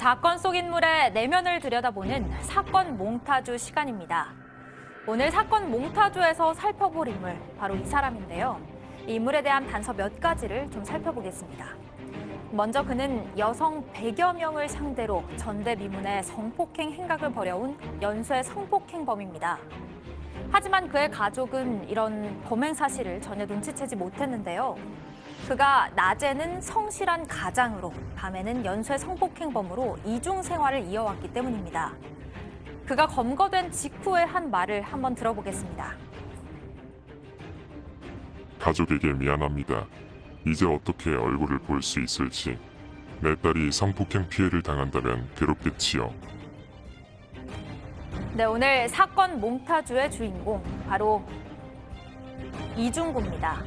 사건 속 인물의 내면을 들여다보는 사건 몽타주 시간입니다. 오늘 사건 몽타주에서 살펴볼 인물, 바로 이 사람인데요. 이 인물에 대한 단서 몇 가지를 좀 살펴보겠습니다. 먼저 그는 여성 100여 명을 상대로 전대미문의 성폭행 행각을 벌여온 연쇄 성폭행범입니다. 하지만 그의 가족은 이런 범행 사실을 전혀 눈치채지 못했는데요. 그가 낮에는 성실한 가장으로, 밤에는 연쇄 성폭행범으로 이중 생활을 이어왔기 때문입니다. 그가 검거된 직후의 한 말을 한번 들어보겠습니다. 가족에게 미안합니다. 이제 어떻게 얼굴을 볼 수 있을지. 내 딸이 성폭행 피해를 당한다면 괴롭겠지요. 네, 오늘 사건 몽타주의 주인공, 바로 이중구입니다.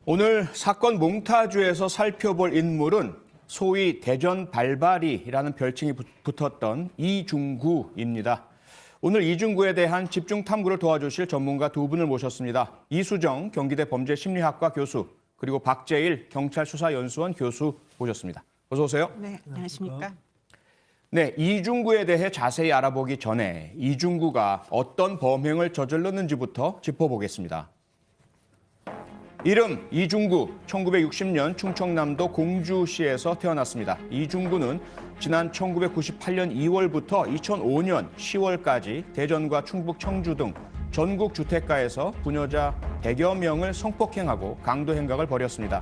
오늘 사건 몽타주에서 살펴볼 인물은 소위 대전 발발이라는 별칭이 붙었던 이중구입니다. 오늘 이중구에 대한 집중 탐구를 도와주실 전문가 두 분을 모셨습니다. 이수정 경기대 범죄심리학과 교수, 그리고 박재일 경찰수사연수원 교수 모셨습니다. 어서 오세요. 네, 안녕하십니까. 네, 이중구에 대해 자세히 알아보기 전에 이중구가 어떤 범행을 저질렀는지부터 짚어보겠습니다. 이름 이중구, 1960년 충청남도 공주시에서 태어났습니다. 이중구는 지난 1998년 2월부터 2005년 10월까지 대전과 충북 청주 등 전국 주택가에서 부녀자 100여 명을 성폭행하고 강도 행각을 벌였습니다.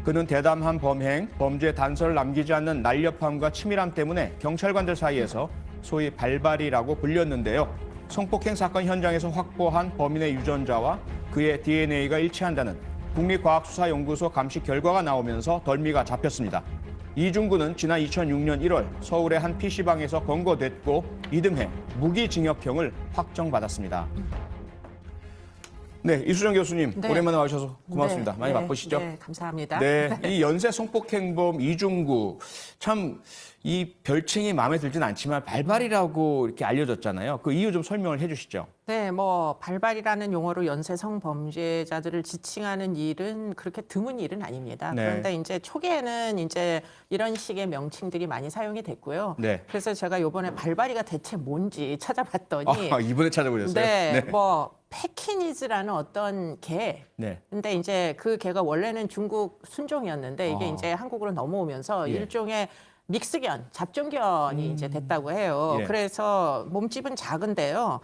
그는 대담한 범행, 범죄 단서를 남기지 않는 날렵함과 치밀함 때문에 경찰관들 사이에서 소위 발발이라고 불렸는데요. 성폭행 사건 현장에서 확보한 범인의 유전자와 그의 DNA가 일치한다는 국립과학수사연구소 감식 결과가 나오면서 덜미가 잡혔습니다. 이중구는 지난 2006년 1월 서울의 한 PC방에서 검거됐고 이듬해 무기징역형을 확정받았습니다. 네, 이수정 교수님, 네. 오랜만에 와주셔서 고맙습니다. 네, 많이 네, 바쁘시죠? 네, 감사합니다. 네, 이 연쇄 성폭행범 이중구, 참 이 별칭이 마음에 들진 않지만 발발이라고 이렇게 알려졌잖아요. 그 이유 좀 설명을 해주시죠. 네, 뭐 발발이라는 용어로 연쇄 성범죄자들을 지칭하는 일은 그렇게 드문 일은 아닙니다. 네. 그런데 이제 초기에는 이제 이런 식의 명칭들이 많이 사용이 됐고요. 네. 그래서 제가 이번에 발발이가 대체 뭔지 찾아봤더니 이번에 찾아보셨어요? 네, 뭐 패키니즈라는 어떤 개. 네. 근데 이제 그 개가 원래는 중국 순종이었는데 이게 이제 한국으로 넘어오면서 예. 일종의 믹스견, 잡종견이 이제 됐다고 해요. 예. 그래서 몸집은 작은데요.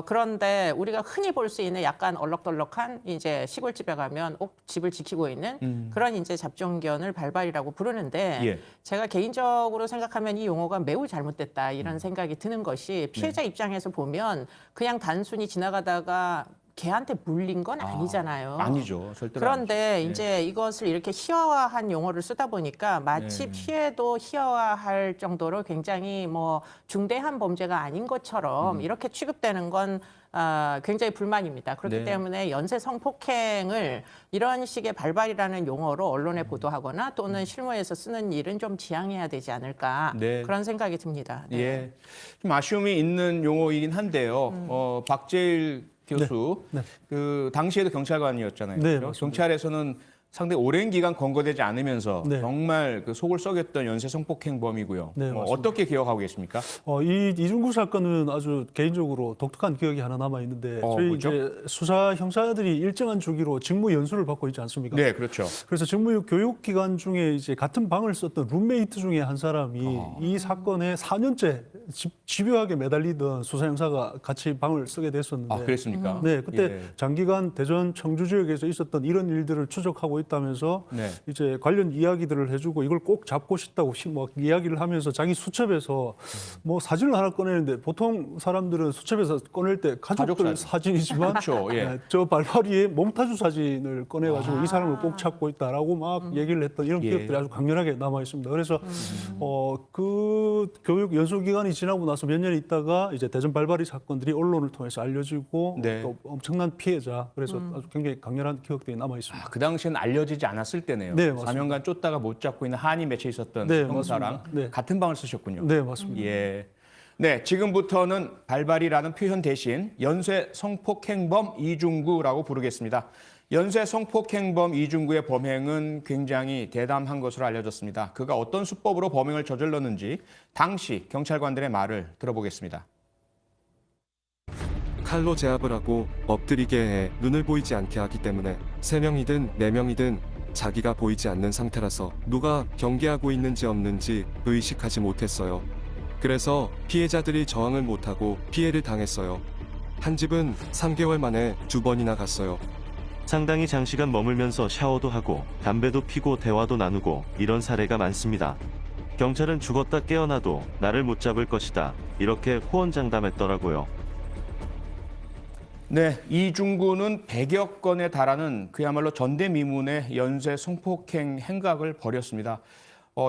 그런데 우리가 흔히 볼 수 있는 약간 얼럭덜럭한 이제 시골집에 가면 집을 지키고 있는 그런 이제 잡종견을 발발이라고 부르는데 예. 제가 개인적으로 생각하면 이 용어가 매우 잘못됐다 이런 생각이 드는 것이 피해자 입장에서 보면 그냥 단순히 지나가다가 개한테 물린 건 아니잖아요. 아니죠. 절대로 그런데 아니죠. 이제 이것을 이렇게 희화화한 용어를 쓰다 보니까 마치 피해도 희화화할 정도로 굉장히 뭐 중대한 범죄가 아닌 것처럼 이렇게 취급되는 건 굉장히 불만입니다. 그렇기 네. 때문에 연쇄 성폭행을 이런 식의 발발이라는 용어로 언론에 보도하거나 또는 실무에서 쓰는 일은 좀 지양해야 되지 않을까 네. 그런 생각이 듭니다. 네. 예. 좀 아쉬움이 있는 용어이긴 한데요. 박재일 교수, 네. 그 당시에도 경찰관이었잖아요. 네, 그죠? 맞습니다. 경찰에서는 상당히 오랜 기간 검거되지 않으면서 네. 정말 그 속을 썩였던 연쇄 성폭행범이고요. 네, 맞습니다. 어떻게 기억하고 계십니까? 이 이중구 사건은 아주 개인적으로 독특한 기억이 하나 남아 있는데 저희 뭐죠? 이제 수사 형사들이 일정한 주기로 직무 연수를 받고 있지 않습니까? 네, 그렇죠. 그래서 직무 교육 기간 중에 이제 같은 방을 썼던 룸메이트 중에 한 사람이 이 사건에 4년째 집요하게 매달리던 수사 형사가 같이 방을 쓰게 됐었는데. 그랬습니까? 네, 그때 예. 장기간 대전 청주 지역에서 있었던 이런 일들을 추적하고 있다면서 네. 이제 관련 이야기들을 해주고 이걸 꼭 잡고 싶다고 막 이야기를 하면서 자기 수첩에서 뭐 사진을 하나 꺼내는데 보통 사람들은 수첩에서 꺼낼 때 가족들 가족 사진이지만 그렇죠. 예. 네, 저 발바리에 몽타주 사진을 꺼내가지고 이 사람을 꼭 찾고 있다라고 막 얘기를 했던 이런 예. 기억들이 아주 강렬하게 남아 있습니다. 그래서 그 교육 연수 기간이 지나고 나서 몇 년 있다가 이제 대전 발바리 사건들이 언론을 통해서 알려지고 네. 또 엄청난 피해자 그래서 아주 굉장히 강렬한 기억들이 남아 있습니다. 그 당시에는 알려지지 않았을 때네요. 네, 맞습니다. 4년간 쫓다가 못 잡고 있는 한이 맺혀 있었던 네, 형사랑 맞습니다. 네. 같은 방을 쓰셨군요. 네, 맞습니다. 예. 네, 지금부터는 발발이라는 표현 대신 연쇄 성폭행범 이중구라고 부르겠습니다. 연쇄 성폭행범 이중구의 범행은 굉장히 대담한 것으로 알려졌습니다. 그가 어떤 수법으로 범행을 저질렀는지 당시 경찰관들의 말을 들어보겠습니다. 칼로 제압을 하고 엎드리게 해 눈을 보이지 않게 하기 때문에 3명이든 4명이든 자기가 보이지 않는 상태라서 누가 경계하고 있는지 없는지 의식하지 못했어요. 그래서 피해자들이 저항을 못하고 피해를 당했어요. 한 집은 3개월 만에 2번이나 갔어요. 상당히 장시간 머물면서 샤워도 하고 담배도 피고 대화도 나누고 이런 사례가 많습니다. 경찰은 죽었다 깨어나도 나를 못 잡을 것이다. 이렇게 호언장담했더라고요. 네, 이중구는 100여 건에 달하는 그야말로 전대미문의 연쇄 성폭행 행각을 벌였습니다.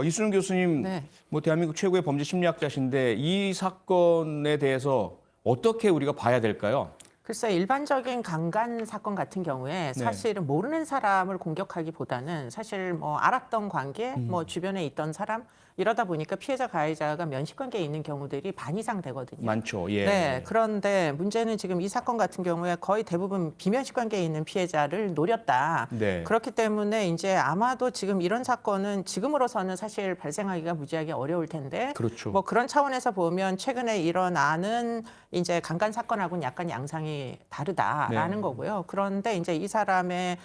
이수능 교수님, 네. 뭐 대한민국 최고의 범죄 심리학자신데 이 사건에 대해서 어떻게 우리가 봐야 될까요? 글쎄 일반적인 강간 사건 같은 경우에 사실은 모르는 사람을 공격하기보다는 사실 뭐 알았던 관계, 뭐 주변에 있던 사람 이러다 보니까 피해자 가해자가 면식관계에 있는 경우들이 반 이상 되거든요. 많죠. 예. 네, 그런데 문제는 지금 이 사건 같은 경우에 거의 대부분 비면식 관계에 있는 피해자를 노렸다. 네. 그렇기 때문에 이제 아마도 지금 이런 사건은 지금으로서는 사실 발생하기가 무지하게 어려울 텐데, 그렇죠. 뭐 그런 차원에서 보면 최근에 일어나는 이제 강간 사건하고는 약간 양상이 다르다라는 네. 거고요. 그런데 이제 이 사람의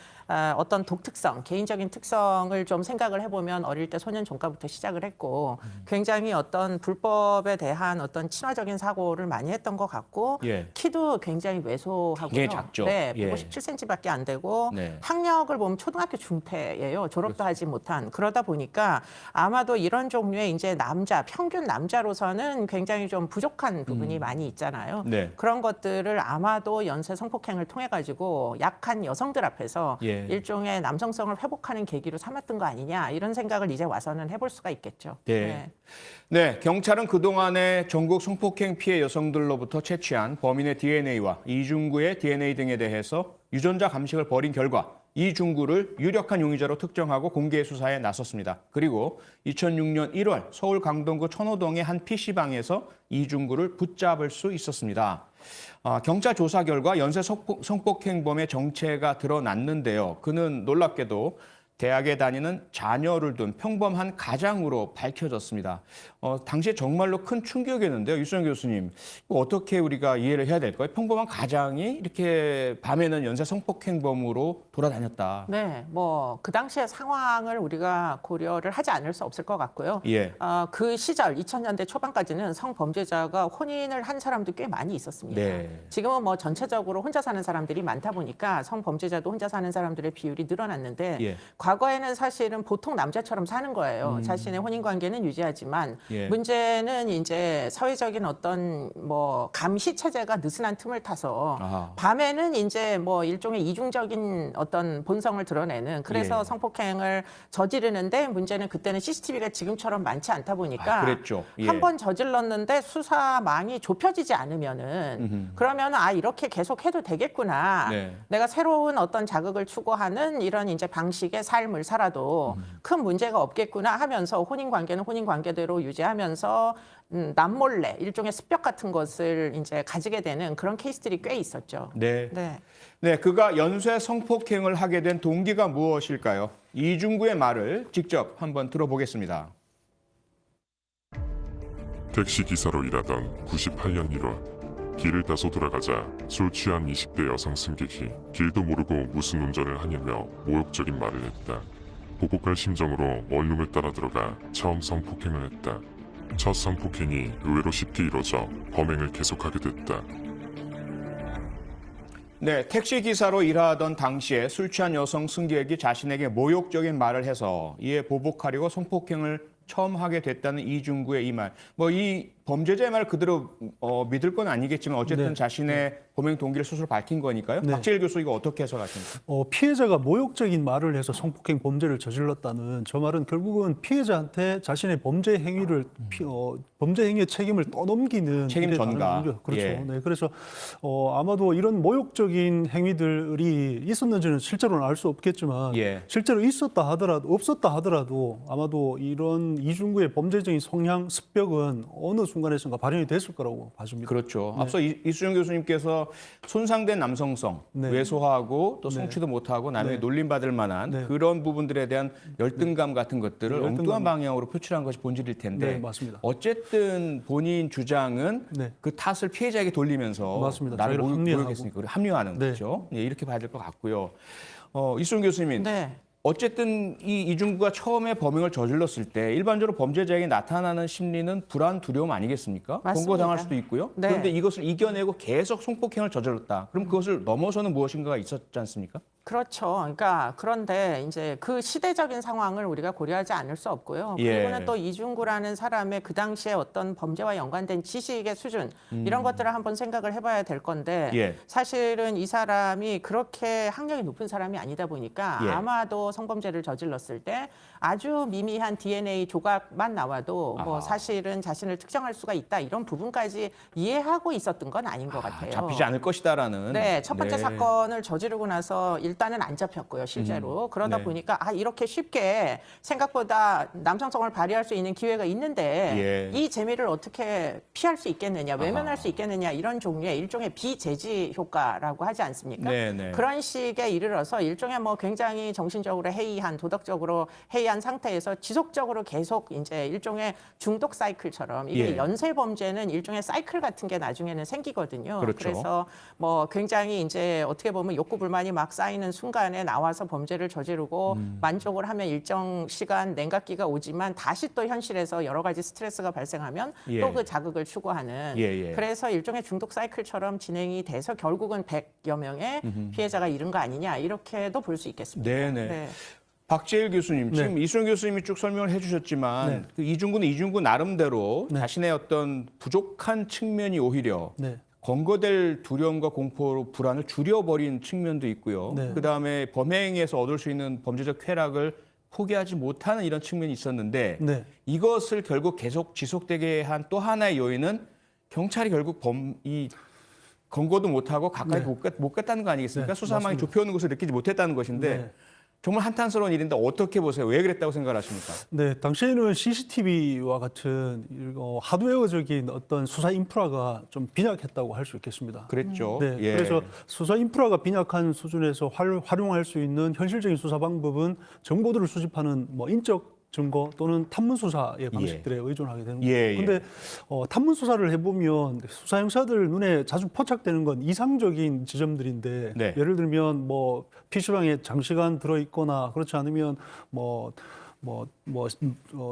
어떤 독특성, 개인적인 특성을 좀 생각을 해보면 어릴 때 소년 종가부터 시작을 했고 굉장히 어떤 불법에 대한 어떤 친화적인 사고를 많이 했던 것 같고 예. 키도 굉장히 왜소하고요. 굉장히 작죠. 네, 예. 157cm밖에 안 되고 네. 학력을 보면 초등학교 중퇴예요. 졸업도 하지 못한. 그러다 보니까 아마도 이런 종류의 이제 남자, 평균 남자로서는 굉장히 좀 부족한 부분이 많이 있잖아요. 네. 그런 것들을 아마도 연쇄 성폭행을 통해 가지고 약한 여성들 앞에서 예. 일종의 남성성을 회복하는 계기로 삼았던 거 아니냐 이런 생각을 이제 와서는 해볼 수가 있겠죠. 네. 네, 경찰은 그동안에 전국 성폭행 피해 여성들로부터 채취한 범인의 DNA와 이중구의 DNA 등에 대해서 유전자 감식을 벌인 결과 이중구를 유력한 용의자로 특정하고 공개 수사에 나섰습니다. 그리고 2006년 1월 서울 강동구 천호동의 한 PC방에서 이중구를 붙잡을 수 있었습니다. 경찰 조사 결과 연쇄 성폭행범의 정체가 드러났는데요. 그는 놀랍게도 대학에 다니는 자녀를 둔 평범한 가장으로 밝혀졌습니다. 당시에 정말로 큰 충격이었는데요. 유수영 교수님, 이거 어떻게 우리가 이해를 해야 될까요? 평범한 가장이 이렇게 밤에는 연쇄 성폭행범으로 돌아다녔다. 네, 뭐 그 당시의 상황을 우리가 고려를 하지 않을 수 없을 것 같고요. 예. 그 시절 2000년대 초반까지는 성범죄자가 혼인을 한 사람도 꽤 많이 있었습니다. 네. 지금은 뭐 전체적으로 혼자 사는 사람들이 많다 보니까 성범죄자도 혼자 사는 사람들의 비율이 늘어났는데 예. 과거에는 사실은 보통 남자처럼 사는 거예요. 자신의 혼인 관계는 유지하지만 예. 문제는 이제 사회적인 어떤 뭐 감시 체제가 느슨한 틈을 타서 아하. 밤에는 이제 뭐 일종의 이중적인 어떤 본성을 드러내는 그래서 예. 성폭행을 저지르는데 문제는 그때는 CCTV가 지금처럼 많지 않다 보니까 그랬죠. 예. 한 번 저질렀는데 수사망이 좁혀지지 않으면은 그러면 이렇게 계속 해도 되겠구나. 네. 내가 새로운 어떤 자극을 추구하는 이런 이제 방식의 삶을 살아도 큰 문제가 없겠구나 하면서 혼인 관계는 혼인 관계대로 유지하면서 남몰래 일종의 습벽 같은 것을 이제 가지게 되는 그런 케이스들이 꽤 있었죠. 네. 네. 네, 그가 연쇄 성폭행을 하게 된 동기가 무엇일까요? 이중구의 말을 직접 한번 들어보겠습니다. 택시기사로 일하던 98년 1월 길을 따서 돌아가자 술 취한 20대 여성 승객이 길도 모르고 무슨 운전을 하냐며 모욕적인 말을 했다. 보복할 심정으로 원룸을 따라 들어가 처음 성폭행을 했다. 첫 성폭행이 의외로 쉽게 이뤄져 범행을 계속하게 됐다. 네, 택시기사로 일하던 당시에 술 취한 여성 승객이 자신에게 모욕적인 말을 해서 이에 보복하려고 성폭행을 처음 하게 됐다는 이중구의 이 말. 뭐 이 범죄자의 말 그대로 믿을 건 아니겠지만 어쨌든 네. 자신의 범행 동기를 스스로 밝힌 거니까요. 네. 박재일 교수 이거 어떻게 해석하십니까? 피해자가 모욕적인 말을 해서 성폭행 범죄를 저질렀다는 저 말은 결국은 피해자한테 자신의 범죄 행위를 범죄 행위의 책임을 떠넘기는 책임 일에 전가. 따른 거죠. 그렇죠. 예. 네, 그래서 아마도 이런 모욕적인 행위들이 있었는지는 실제로는 알 수 없겠지만 예. 실제로 있었다 하더라도 없었다 하더라도 아마도 이런 이중구의 범죄적인 성향 습벽은 어느 순간에선가 발현이 됐을 거라고 봐집니다. 그렇죠. 앞서 이수정 교수님께서 손상된 남성성, 네. 왜소하고 또 성취도 못하고 남에게 네. 놀림받을 만한 네. 그런 부분들에 대한 열등감 같은 것들을 열등감. 엉뚱한 방향으로 표출한 것이 본질일 텐데 네, 맞습니다. 어쨌든 본인 주장은 네. 그 탓을 피해자에게 돌리면서 맞습니다. 나를 저희를 합리화하고. 모욕했으니까 합류하는 네. 거죠. 네, 이렇게 봐야 될 것 같고요. 이수정 교수님. 네. 어쨌든 이 이중구가 처음에 범행을 저질렀을 때 일반적으로 범죄자에게 나타나는 심리는 불안, 두려움 아니겠습니까? 맞습니다. 권고당할 수도 있고요. 네. 그런데 이것을 이겨내고 계속 성폭행을 저질렀다. 그럼 그것을 넘어서는 무엇인가가 있었지 않습니까? 그렇죠. 그러니까 그런데 이제 그 시대적인 상황을 우리가 고려하지 않을 수 없고요. 예. 그리고는 또 이중구라는 사람의 그 당시에 어떤 범죄와 연관된 지식의 수준 이런 것들을 한번 생각을 해봐야 될 건데 예. 사실은 이 사람이 그렇게 학력이 높은 사람이 아니다 보니까 예. 아마도 성범죄를 저질렀을 때 아주 미미한 DNA 조각만 나와도 뭐 아하. 사실은 자신을 특정할 수가 있다 이런 부분까지 이해하고 있었던 건 아닌 것 같아요. 잡히지 않을 것이다라는. 네, 첫 번째 네. 사건을 저지르고 나서 일단은 안 잡혔고요, 실제로. 그러다 네. 보니까 이렇게 쉽게 생각보다 남성성을 발휘할 수 있는 기회가 있는데 예. 이 재미를 어떻게 피할 수 있겠느냐, 외면할 아하. 수 있겠느냐 이런 종류의 일종의 비제지 효과라고 하지 않습니까? 네, 네. 그런 식에 이르러서 일종의 뭐 굉장히 정신적으로 해이한, 도덕적으로 해이한 상태에서 지속적으로 계속 이제 일종의 중독 사이클처럼 이게 예. 연쇄 범죄는 일종의 사이클 같은 게 나중에는 생기거든요. 그렇죠. 그래서 뭐 굉장히 이제 어떻게 보면 욕구 불만이 막 쌓이는 순간에 나와서 범죄를 저지르고 만족을 하면 일정 시간 냉각기가 오지만 다시 또 현실에서 여러 가지 스트레스가 발생하면 예. 또 그 자극을 추구하는 예, 예. 그래서 일종의 중독 사이클처럼 진행이 돼서 결국은 100여 명의 피해자가 이른 거 아니냐 이렇게도 볼 수 있겠습니다. 네네. 박재일 교수님, 네. 지금 이수영 교수님이 쭉 설명을 해주셨지만 네. 그 이중구는 이중구 나름대로 네. 자신의 어떤 부족한 측면이 오히려 네. 검거될 두려움과 공포로 불안을 줄여버린 측면도 있고요. 네. 그다음에 범행에서 얻을 수 있는 범죄적 쾌락을 포기하지 못하는 이런 측면이 있었는데 네. 이것을 결국 계속 지속되게 한 또 하나의 요인은 경찰이 결국 이 검거도 못하고 가까이 네. 못 갔다는 거 아니겠습니까? 네, 수사망이 맞습니다. 좁혀오는 것을 느끼지 못했다는 것인데 네. 정말 한탄스러운 일인데 어떻게 보세요? 왜 그랬다고 생각하십니까? 네, 당시에는 CCTV와 같은 하드웨어적인 어떤 수사 인프라가 좀 빈약했다고 할 수 있겠습니다. 그랬죠. 네, 예. 그래서 수사 인프라가 빈약한 수준에서 활용할 수 있는 현실적인 수사 방법은 정보들을 수집하는 뭐 인적 증거 또는 탐문 수사의 방식들에 의존하게 되는 거죠. 예, 예. 그런데 탐문 수사를 해보면 수사 형사들 눈에 자주 포착되는 건 이상적인 지점들인데 네. 예를 들면 뭐 PC방에 장시간 들어 있거나 그렇지 않으면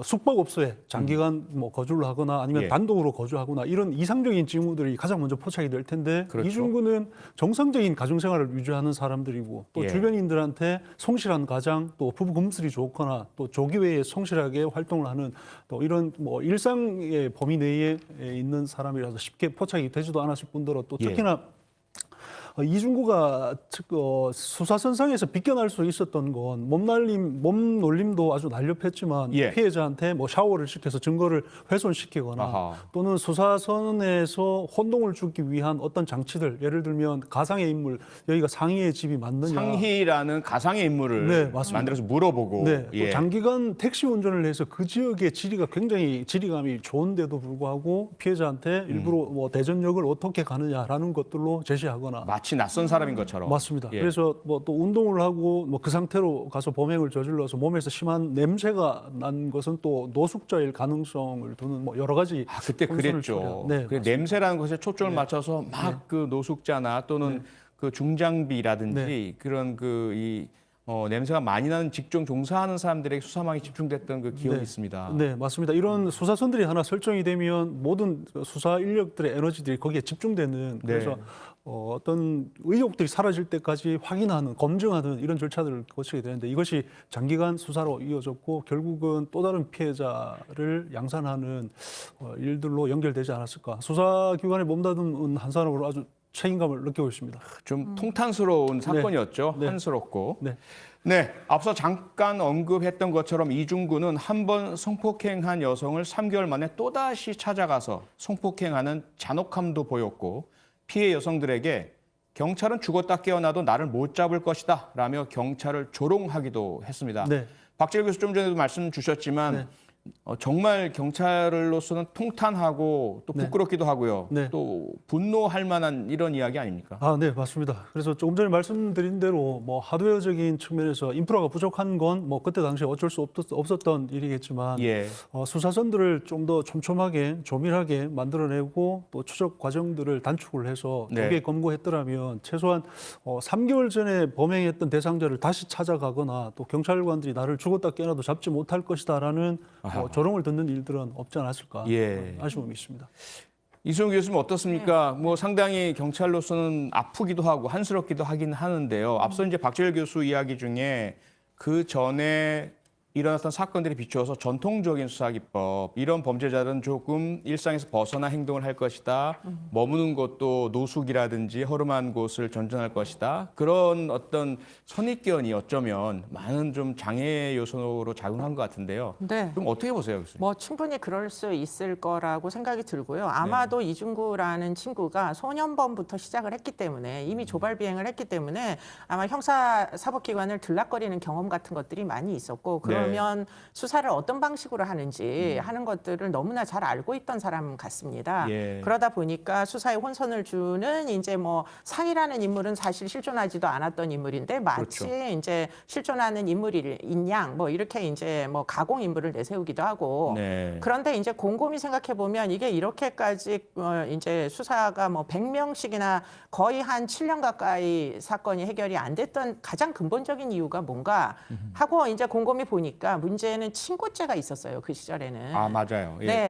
숙박업소에 장기간 뭐 거주를 하거나 아니면 예. 단독으로 거주하거나 이런 이상적인 징후들이 가장 먼저 포착이 될 텐데 그렇죠. 이중구는 정상적인 가정생활을 유지하는 사람들이고 또 예. 주변인들한테 성실한 가장 또 부부 금슬이 좋거나 또 조기 외에 성실하게 활동을 하는 또 이런 뭐 일상의 범위 내에 있는 사람이라서 쉽게 포착이 되지도 않았을 뿐더러 또 예. 특히나 이중구가 수사선상에서 비껴날 수 있었던 건 몸놀림도 아주 날렵했지만 예. 피해자한테 뭐 샤워를 시켜서 증거를 훼손시키거나 아하. 또는 수사선에서 혼동을 주기 위한 어떤 장치들 예를 들면 가상의 인물 여기가 상희의 집이 맞느냐 상희라는 가상의 인물을 네, 맞습니다. 만들어서 물어보고 네, 또 예. 장기간 택시 운전을 해서 그 지역의 지리가 굉장히 지리감이 좋은데도 불구하고 피해자한테 일부러 뭐 대전역을 어떻게 가느냐라는 것들로 제시하거나 마치 낯선 사람인 것처럼. 맞습니다. 예. 그래서 뭐 또 운동을 하고 뭐 그 상태로 가서 범행을 저질러서 몸에서 심한 냄새가 난 것은 또 노숙자일 가능성을 두는 뭐 여러 가지 그때 혼선을 그랬죠. 초래한- 네, 그 맞습니다. 냄새라는 것에 초점을 맞춰서 막 그 노숙자나 또는 그 중장비라든지 네. 그런 냄새가 많이 나는 직종 종사하는 사람들에게 수사망이 집중됐던 그 기억이 네. 있습니다. 네, 맞습니다. 이런 수사선들이 하나 설정이 되면 모든 수사 인력들의 에너지들이 거기에 집중되는 그래서 네. 어떤 의혹들이 사라질 때까지 확인하는, 검증하는 이런 절차들을 거치게 되는데 이것이 장기간 수사로 이어졌고 결국은 또 다른 피해자를 양산하는 일들로 연결되지 않았을까. 수사기관에 몸담은 한 사람으로 아주 책임감을 느끼고 있습니다. 좀 통탄스러운 사건이었죠. 네. 한스럽고. 네. 네, 앞서 잠깐 언급했던 것처럼 이중구는 한 번 성폭행한 여성을 3개월 만에 또다시 찾아가서 성폭행하는 잔혹함도 보였고 피해 여성들에게 경찰은 죽었다 깨어나도 나를 못 잡을 것이다 라며 경찰을 조롱하기도 했습니다. 네. 박재일 교수 좀 전에도 말씀 주셨지만 네. 정말 경찰로서는 통탄하고 또 네. 부끄럽기도 하고요. 네. 또 분노할 만한 이런 이야기 아닙니까? 아, 네, 맞습니다. 그래서 조금 전에 말씀드린 대로 뭐 하드웨어적인 측면에서 인프라가 부족한 건 뭐 그때 당시에 어쩔 수 없었던 일이겠지만 예. 수사선들을 좀 더 촘촘하게 조밀하게 만들어내고 또 추적 과정들을 단축을 해서 네. 조기에 검거했더라면 최소한 3개월 전에 범행했던 대상자를 다시 찾아가거나 또 경찰관들이 나를 죽었다 깨어나도 잡지 못할 것이다라는 조롱을 듣는 일들은 없지 않았을까 예. 아쉬움이 있습니다. 이수영 교수님 어떻습니까? 뭐 상당히 경찰로서는 아프기도 하고 한스럽기도 하긴 하는데요. 앞서 이제 박재열 교수 이야기 중에 그 전에 일어났던 사건들에 비추어서 전통적인 수사기법, 이런 범죄자들은 조금 일상에서 벗어나 행동을 할 것이다. 머무는 곳도 노숙이라든지 허름한 곳을 전전할 것이다. 그런 어떤 선입견이 어쩌면 많은 좀 장애 요소로 작용한 것 같은데요. 네. 그럼 어떻게 보세요, 교수님? 뭐 충분히 그럴 수 있을 거라고 생각이 들고요. 아마도 이중구라는 친구가 소년범부터 시작을 했기 때문에 이미 조발 비행을 했기 때문에 아마 형사 사법기관을 들락거리는 경험 같은 것들이 많이 있었고 그러면 수사를 어떤 방식으로 하는지 하는 것들을 너무나 잘 알고 있던 사람 같습니다. 예. 그러다 보니까 수사에 혼선을 주는 이제 뭐 상이라는 인물은 사실 실존하지도 않았던 인물인데 마치 그렇죠. 이제 실존하는 인물인 양 뭐 이렇게 이제 뭐 가공 인물을 내세우기도 하고 네. 그런데 이제 곰곰이 생각해 보면 이게 이렇게까지 이제 수사가 뭐 100명씩이나 거의 한 7년 가까이 사건이 해결이 안 됐던 가장 근본적인 이유가 뭔가 하고 이제 곰곰이 보니까 문제는 친고죄가 있었어요. 그 시절에는. 아, 맞아요. 예. 네.